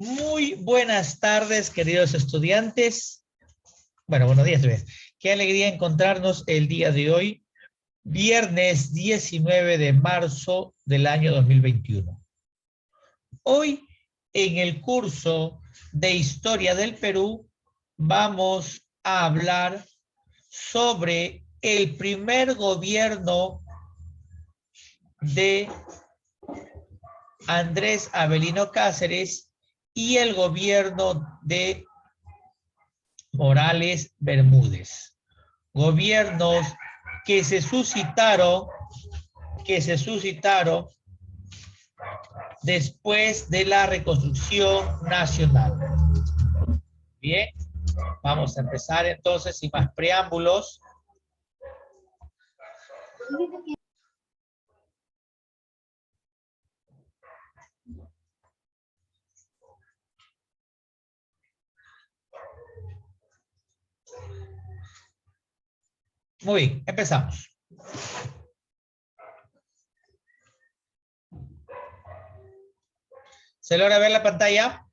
Muy buenas tardes, queridos estudiantes. Bueno, buenos días. Qué alegría encontrarnos el día de hoy, viernes 19 de marzo del año 2021. Hoy, en el curso de Historia del Perú, vamos a hablar sobre el primer gobierno de Andrés Avelino Cáceres y el gobierno de Morales Bermúdez. Gobiernos que se suscitaron después de la reconstrucción nacional. Bien, vamos a empezar entonces sin más preámbulos. Muy bien, empezamos. ¿Se logra ver la pantalla?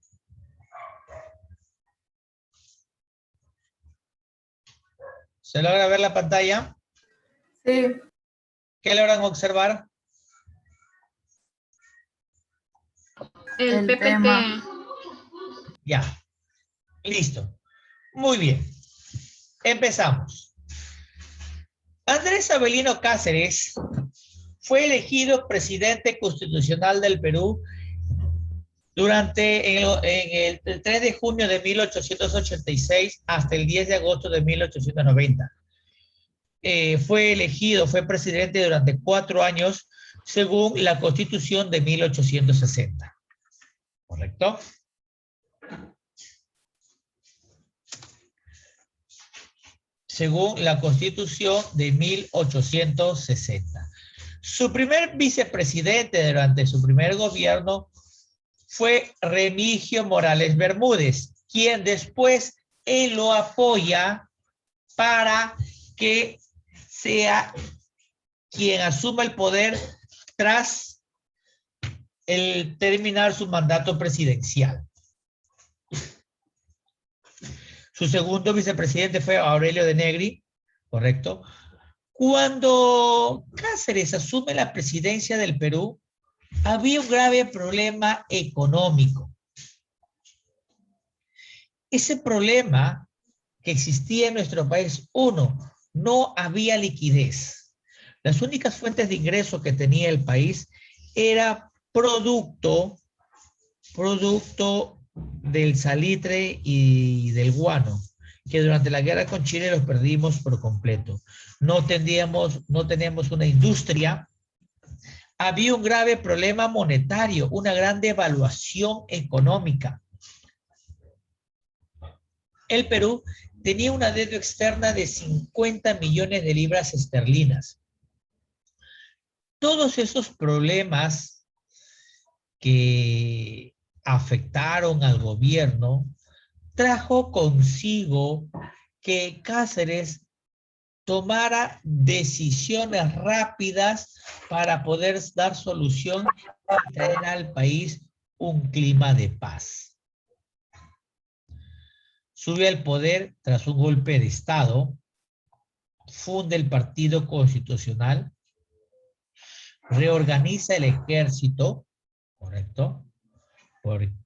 ¿Se logra ver la pantalla? Sí. ¿Qué logran observar? El PPT. Tema. Ya. Listo. Muy bien. Empezamos. Andrés Avelino Cáceres fue elegido presidente constitucional del Perú durante el 3 de junio de 1886 hasta el 10 de agosto de 1890. Fue presidente durante 4 años según la Constitución de 1860. ¿Correcto? Según la Constitución de 1860. Su primer vicepresidente durante su primer gobierno fue Remigio Morales Bermúdez, quien después él lo apoya para que sea quien asuma el poder tras el terminar su mandato presidencial. Su segundo vicepresidente fue Aurelio de Negri, ¿correcto? Cuando Cáceres asume la presidencia del Perú, había un grave problema económico. Ese problema que existía en nuestro país, no había liquidez. Las únicas fuentes de ingreso que tenía el país era producto del salitre y del guano, que durante la guerra con Chile los perdimos por completo. No teníamos una industria. Había un grave problema monetario, una gran devaluación económica. El Perú tenía una deuda externa de 50 millones de libras esterlinas. Todos esos problemas que afectaron al gobierno trajo consigo que Cáceres tomara decisiones rápidas para poder dar solución y traer al país un clima de paz. Sube al poder tras un golpe de Estado, funde el Partido Constitucional, reorganiza el ejército, ¿correcto?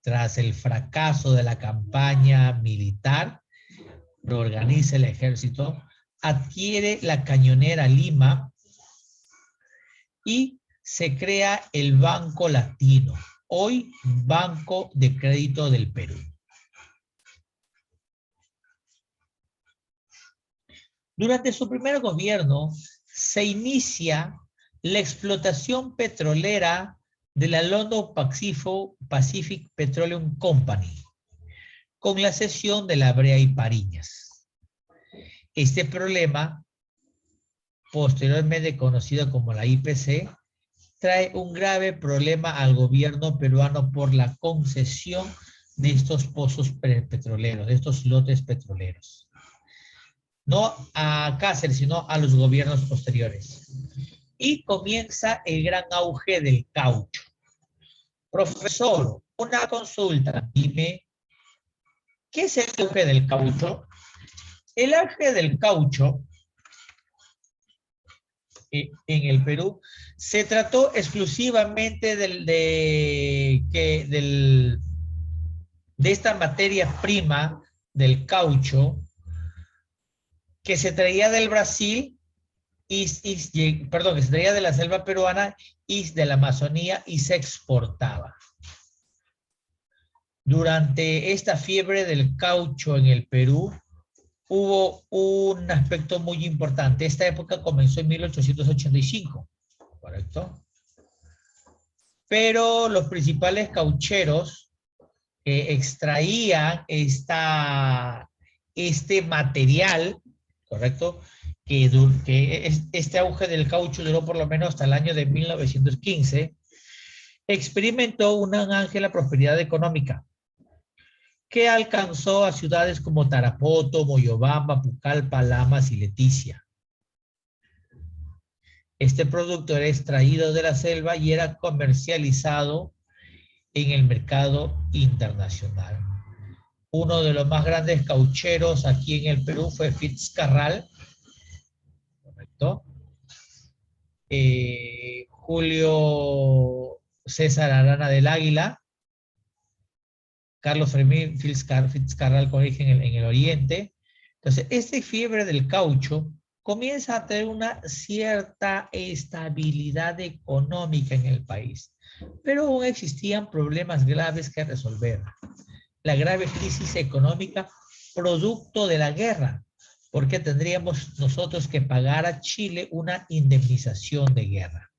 Tras el fracaso de la campaña militar, reorganiza el ejército, adquiere la Cañonera Lima y se crea el Banco Latino, hoy Banco de Crédito del Perú. Durante su primer gobierno se inicia la explotación petrolera de la London Pacific Petroleum Company con la cesión de La Brea y Pariñas. Este problema, posteriormente conocido como la IPC, trae un grave problema al gobierno peruano por la concesión de estos pozos petroleros, de estos lotes petroleros. No a Cáceres, sino a los gobiernos posteriores. Y comienza el gran auge del caucho. Profesor, Una consulta, dime, ¿qué es el auge del caucho? El auge del caucho en el Perú se trató exclusivamente de esta materia prima del caucho que se traía del Brasil perdón, que se traía de la selva peruana y de la Amazonía y se exportaba. Durante esta fiebre del caucho en el Perú, hubo un aspecto muy importante. Esta época comenzó en 1885, ¿correcto? Pero los principales caucheros extraían este material, ¿correcto? Este auge del caucho duró por lo menos hasta el año de 1915, experimentó una ángela prosperidad económica que alcanzó a ciudades como Tarapoto, Moyobamba, Pucallpa, Lamas y Leticia. Este producto era extraído de la selva y era comercializado en el mercado internacional. Uno de los más grandes caucheros aquí en el Perú fue Fitzcarral, ¿correcto? Julio César Arana del Águila, Carlos Fermín Fitzcarral con origen en el oriente. Entonces, esta fiebre del caucho comienza a tener una cierta estabilidad económica en el país, pero aún existían problemas graves que resolver. La grave crisis económica producto de la guerra, porque tendríamos nosotros que pagar a Chile una indemnización de guerra.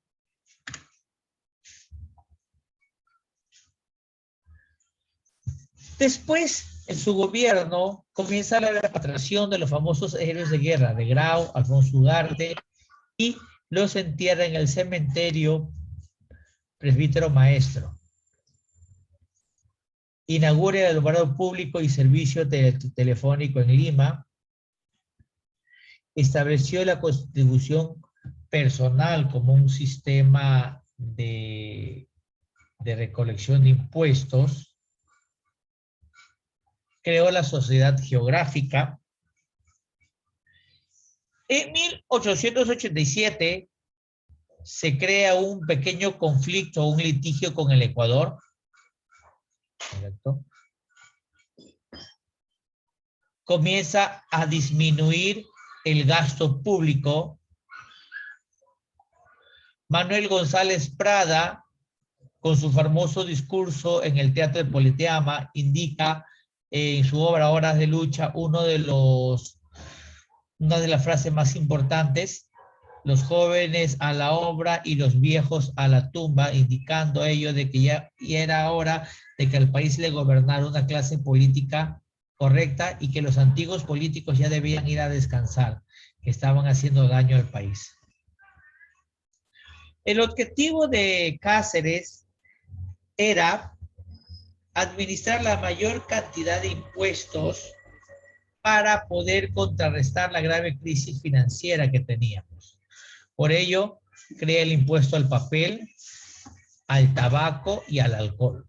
Después, en su gobierno, comienza la repatriación de los famosos héroes de guerra, de Grau, Alfonso Ugarte, y los entierra en el cementerio Presbítero Maestro. Inaugura el alumbrado público y servicio telefónico en Lima. Estableció la contribución personal como un sistema de recolección de impuestos. Creó la Sociedad Geográfica. En 1887 se crea un pequeño conflicto, un litigio con el Ecuador. ¿Correcto? Comienza a disminuir el gasto público. Manuel González Prada, con su famoso discurso en el Teatro de Politeama, indica en su obra Horas de Lucha una de las frases más importantes: los jóvenes a la obra y los viejos a la tumba, indicando ello de que ya era hora de que al país le gobernara una clase política correcta y que los antiguos políticos ya debían ir a descansar, que estaban haciendo daño al país. El objetivo de Cáceres era administrar la mayor cantidad de impuestos para poder contrarrestar la grave crisis financiera que teníamos. Por ello, crea el impuesto al papel, al tabaco y al alcohol.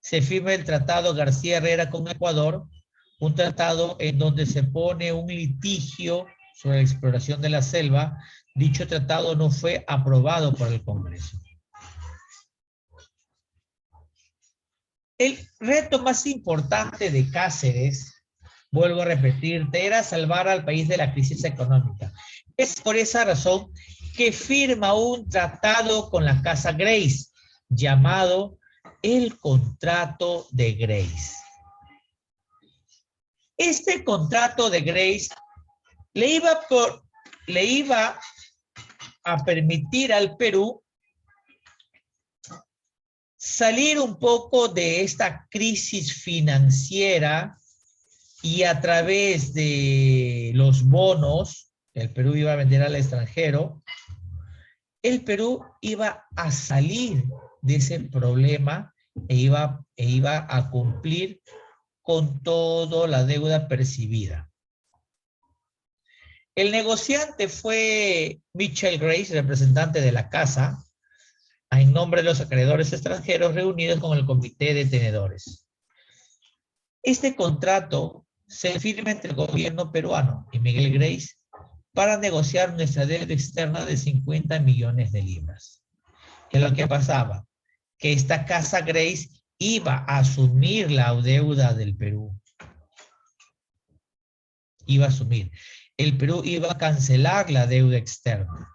Se firma el Tratado García Herrera con Ecuador, un tratado en donde se pone un litigio sobre la exploración de la selva. Dicho tratado no fue aprobado por el Congreso. El reto más importante de Cáceres, vuelvo a repetirte, era salvar al país de la crisis económica. Es por esa razón que firma un tratado con la Casa Grace, llamado el Contrato de Grace. Este Contrato de Grace le iba a permitir al Perú salir un poco de esta crisis financiera y a través de los bonos que el Perú iba a vender al extranjero, el Perú iba a salir de ese problema e iba a cumplir con toda la deuda percibida. El negociante fue Mitchell Grace, representante de la casa. en nombre de los acreedores extranjeros reunidos con el comité de tenedores. Este contrato se firma entre el gobierno peruano y Miguel Grace para negociar nuestra deuda externa de 50 millones de libras. ¿Qué es lo que pasaba? Que esta casa Grace iba a asumir la deuda del Perú. Iba a asumir. El Perú iba a cancelar la deuda externa.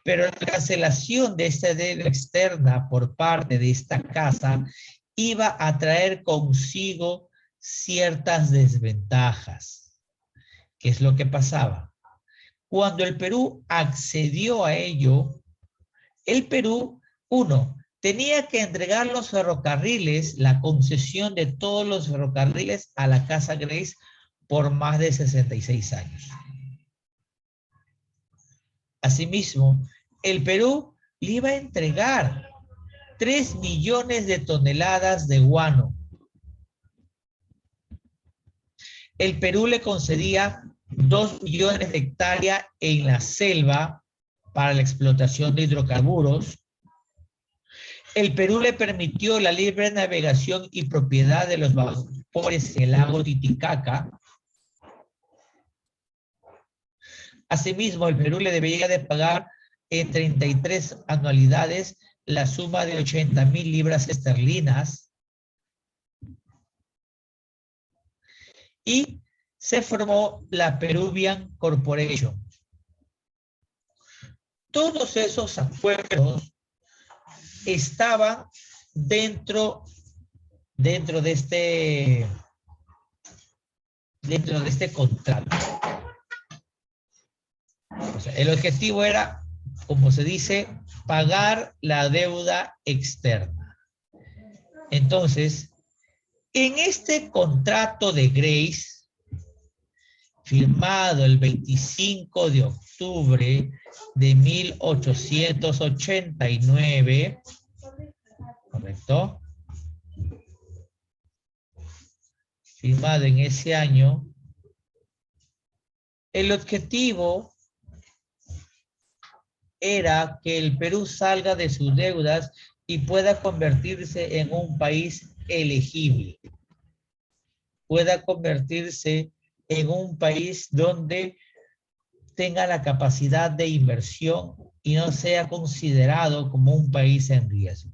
Pero la cancelación de esta deuda externa por parte de esta casa iba a traer consigo ciertas desventajas. ¿Qué es lo que pasaba? Cuando el Perú accedió a ello, el Perú, uno, tenía que entregar los ferrocarriles, la concesión de todos los ferrocarriles a la Casa Grace por más de 66 años. Asimismo, el Perú le iba a entregar 3 millones de toneladas de guano. El Perú le concedía 2 millones de hectáreas en la selva para la explotación de hidrocarburos. El Perú le permitió la libre navegación y propiedad de los vapores en el lago Titicaca. Asimismo, el Perú le debería de pagar en 33 anualidades la suma de 80.000 libras esterlinas. Y se formó la Peruvian Corporation. Todos esos acuerdos estaban dentro de este contrato. O sea, el objetivo era, como se dice, pagar la deuda externa. Entonces, en este contrato de Grace, firmado el 25 de octubre de 1889, ¿correcto? Firmado en ese año, el objetivo era que el Perú salga de sus deudas y pueda convertirse en un país elegible. Pueda convertirse en un país donde tenga la capacidad de inversión y no sea considerado como un país en riesgo.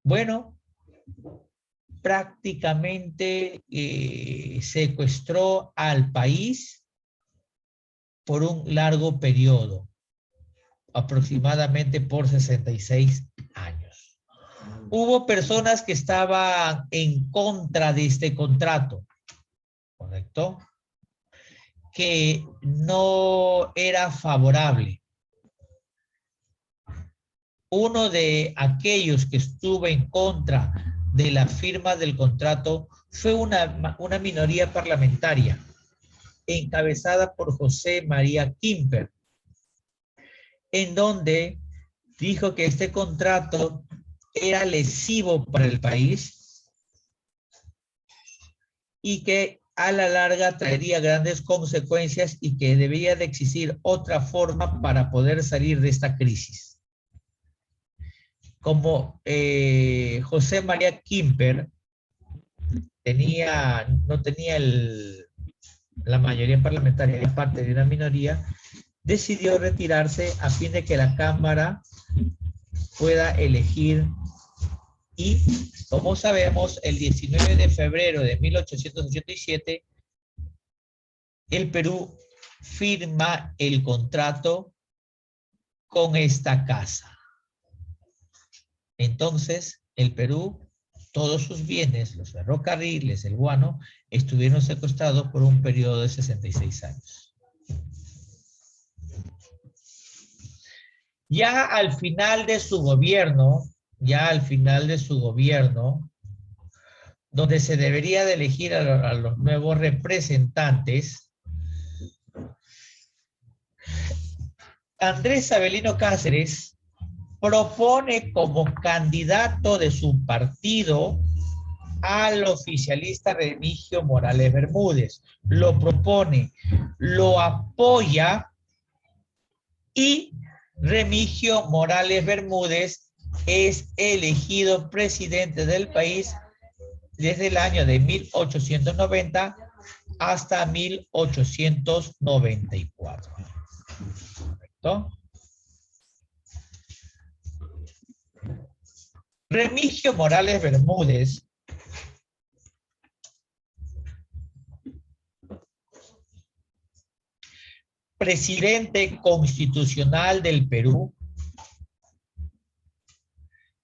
Bueno, prácticamente secuestró al país por un largo periodo, aproximadamente por 66 años. Hubo personas que estaban en contra de este contrato, ¿correcto? Que no era favorable. Uno de aquellos que estuvo en contra de la firma del contrato fue una minoría parlamentaria encabezada por José María Quimper, en donde dijo que este contrato era lesivo para el país y que a la larga traería grandes consecuencias y que debía de existir otra forma para poder salir de esta crisis. Como José María Quimper no tenía la mayoría parlamentaria, era parte de una minoría, decidió retirarse a fin de que la Cámara pueda elegir. Y, como sabemos, el 19 de febrero de 1887, el Perú firma el contrato con esta casa. Entonces, el Perú, todos sus bienes, los ferrocarriles, el guano, estuvieron secuestrados por un periodo de 66 años. Ya al final de su gobierno, donde se debería de elegir a los nuevos representantes, Andrés Avelino Cáceres propone como candidato de su partido al oficialista Remigio Morales Bermúdez. Lo propone, lo apoya y Remigio Morales Bermúdez es elegido presidente del país desde el año de 1890 hasta 1894. ¿Correcto? Remigio Morales Bermúdez presidente constitucional del Perú,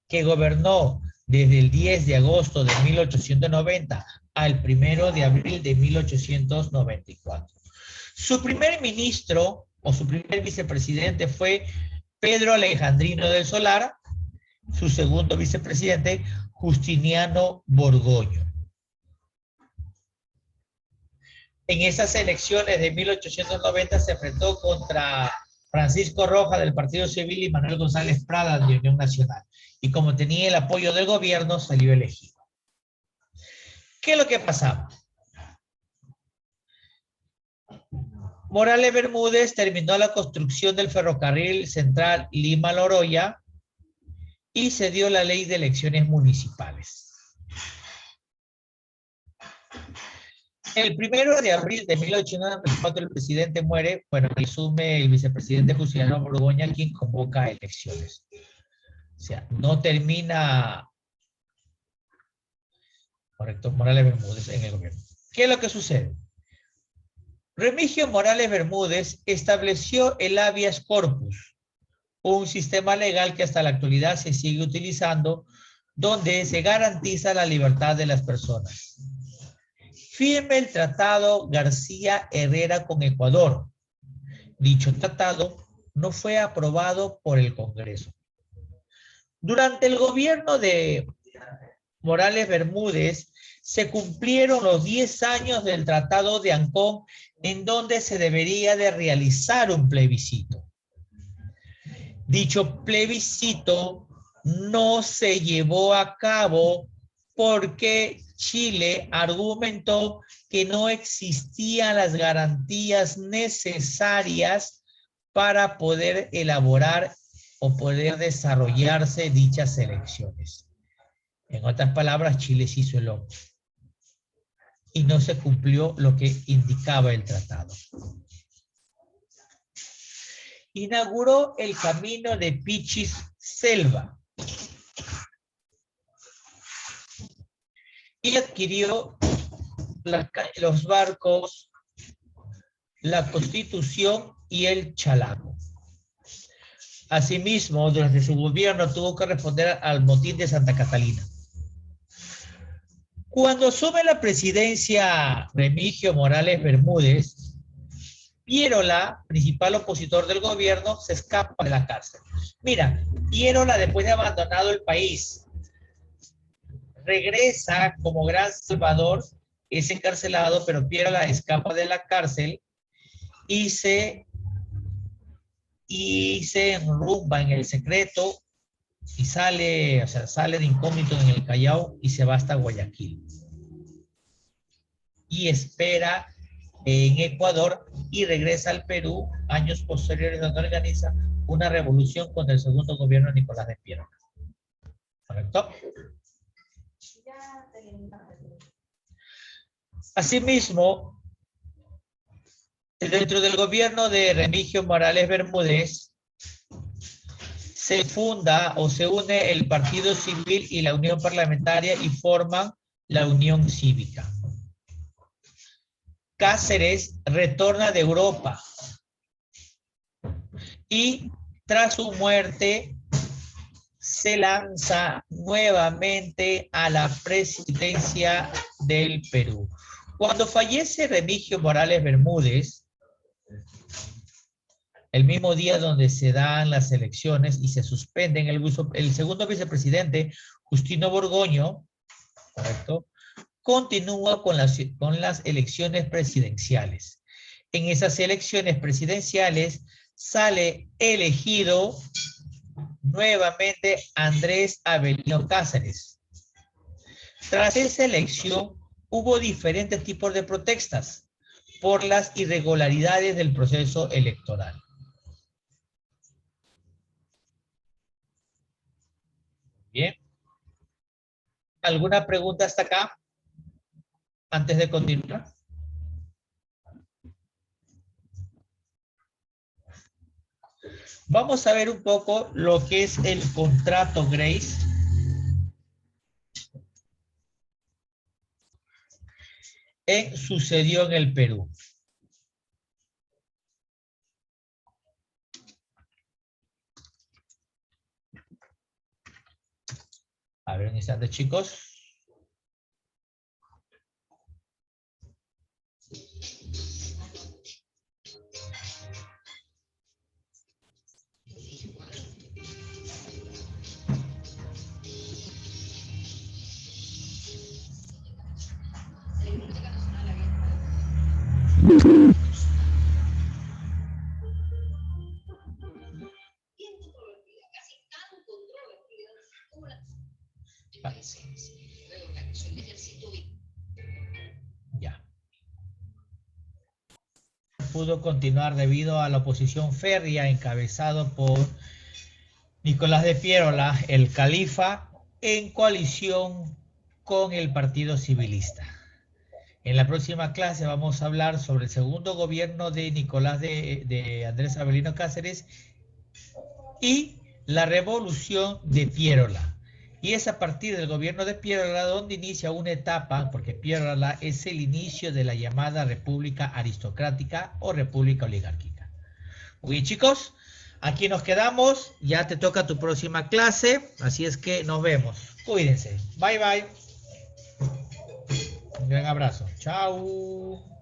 que gobernó desde el 10 de agosto de 1890 al 1 de abril de 1894. Su primer ministro o su primer vicepresidente fue Pedro Alejandrino del Solar, su segundo vicepresidente, Justiniano Borgoño. En esas elecciones de 1890 se enfrentó contra Francisco Rojas del Partido Civil y Manuel González Prada de Unión Nacional. Y como tenía el apoyo del gobierno, salió elegido. ¿Qué es lo que pasaba? Morales Bermúdez terminó la construcción del ferrocarril central Lima-Loroya y se dio la ley de elecciones municipales. El 1 de abril de 1894 el presidente muere, bueno, y asume el vicepresidente Justiniano Borgoña, quien convoca elecciones. O sea, no termina, correcto, Morales Bermúdez en el gobierno. ¿Qué es lo que sucede? Remigio Morales Bermúdez estableció el habeas corpus, un sistema legal que hasta la actualidad se sigue utilizando, donde se garantiza la libertad de las personas. Firme el tratado García Herrera con Ecuador. Dicho tratado no fue aprobado por el Congreso. Durante el gobierno de Morales Bermúdez se cumplieron los 10 años del Tratado de Ancón, en donde se debería de realizar un plebiscito. Dicho plebiscito no se llevó a cabo porque Chile argumentó que no existían las garantías necesarias para poder elaborar o poder desarrollarse dichas elecciones. En otras palabras, Chile se hizo el loco y no se cumplió lo que indicaba el tratado. Inauguró el camino de Pichis-Selva y adquirió los barcos, la Constitución y el Chalaco. Asimismo, durante su gobierno tuvo que responder al motín de Santa Catalina. Cuando asume la presidencia Remigio Morales Bermúdez, Pierola, principal opositor del gobierno, se escapa de la cárcel. Mira, Pierola, después de abandonado el país, regresa como gran salvador, es encarcelado, pero Pierola escapa de la cárcel y se enrumba en el secreto y sale de incógnito en el Callao y se va hasta Guayaquil. Y espera en Ecuador y regresa al Perú años posteriores, donde organiza una revolución contra el segundo gobierno de Nicolás de Pierola. ¿Correcto? Asimismo, dentro del gobierno de Remigio Morales Bermúdez, se funda o se une el Partido Civil y la Unión Parlamentaria y forman la Unión Cívica. Cáceres retorna de Europa y tras su muerte se lanza nuevamente a la presidencia del Perú. Cuando fallece Remigio Morales Bermúdez, el mismo día donde se dan las elecciones y se suspenden, el segundo vicepresidente, Justino Borgoño, ¿correcto?, continúa con las elecciones presidenciales. En esas elecciones presidenciales sale elegido nuevamente Andrés Avelino Cáceres. Tras esa elección hubo diferentes tipos de protestas por las irregularidades del proceso electoral. Bien. ¿Alguna pregunta hasta acá? Antes de continuar. Vamos a ver un poco lo que es el contrato Grace. Sucedió en el Perú. A ver un instante, chicos. Ya. Pudo continuar debido a la oposición férrea encabezado por Nicolás de Piérola, el califa, en coalición con el Partido Civilista. En la próxima clase vamos a hablar sobre el segundo gobierno de Nicolás de Andrés Avelino Cáceres y la revolución de Piérola. Y es a partir del gobierno de Piérola donde inicia una etapa, porque Piérola es el inicio de la llamada república aristocrática o república oligárquica. Muy bien, chicos, aquí nos quedamos. Ya te toca tu próxima clase, así es que nos vemos. Cuídense. Bye, bye. Un gran abrazo. Chao.